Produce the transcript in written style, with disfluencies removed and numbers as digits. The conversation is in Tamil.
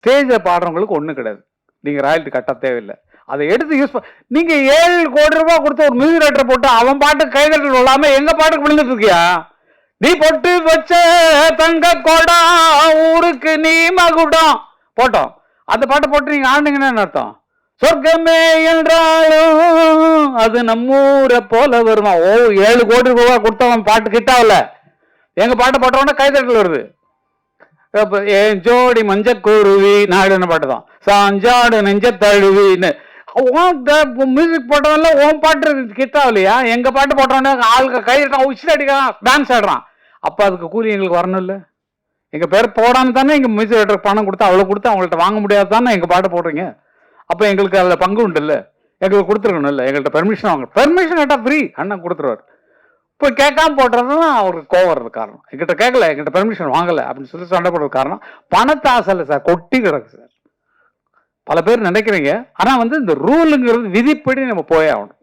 ஸ்டேஜில் பாடுறவங்களுக்கு ஒன்றும் கிடையாது, நீங்கள் ராயல்ட்டி கட்ட தேவையில்லை. அதை எடுத்து யூஸ் நீங்கள் 7 கோடி ரூபாய் கொடுத்து ஒரு மியூசிக் டைரக்டர் போட்டு அவன் பாட்டுக்கு கைதட்டல் விழாமல் எங்கள் பாட்டுக்கு விழுந்துட்டு இருக்கியா? நீ பொட்டு வச்ச தங்க கோடா ஊருக்கு நீ மகுடம் போட்டோம், அந்த பாட்டை போட்டு நீங்கள் ஆடுனீங்கன்னா அர்த்தம்? சொர்க்கமே என்றாலும் அது நம்மூரை போல வருமா? ஓ 7 கோடி ரூபாய் கொடுத்தவன் பாட்டு கிட்டாவில் எங்க பாட்டை போட்டவொடனே கைதட்டல் வருது. என் ஜோடி மஞ்ச குருவி நாடுன பாட்டு தான், சாஞ்சாடு நெஞ்ச தழுவின்னு. மியூசிக் போட்டவன்ல ஓன் பாட்டு கிட்டாவில்லையா? எங்க பாட்டு போட்டவொடனே ஆளுக்கு கைதட்டான், உச்சில் அடிக்கிறான், டான்ஸ் ஆடுறான். அப்போ அதுக்கு கூலி எங்களுக்கு வரணும் இல்லை? எங்கள் பேர் போடாமல் தானே எங்கள் மியூசிக் டைரக்டருக்கு பணம் கொடுத்து அவ்வளோ கொடுத்து அவங்கள்ட்ட வாங்க முடியாது தானே எங்கள் பாட்டு போடுறீங்க. அப்போ எங்களுக்கு அதில் பங்கு உண்டு இல்லை? எங்களுக்கு கொடுத்துருக்கணும் இல்லை? எங்கள்கிட்ட பெர்மிஷன் வாங்க, பெர்மிஷன் கேட்டால் ஃப்ரீ அண்ணன் கொடுத்துருவார். இப்போ கேட்காம போடுறது தான் அவருக்கு கோவம் வர்றது காரணம். எங்கிட்ட கேட்கல, எங்கிட்ட பெர்மிஷன் வாங்கலை அப்படின்னு சொல்லி சண்டை போடுறது காரணம் பணத்தை ஆசைஇல்லை சார், கொட்டி கிடக்கு சார். பல பேர் நினைக்கிறீங்க, ஆனால் இந்த ரூலுங்கிறது விதிப்படி நம்ம போயே ஆகணும்.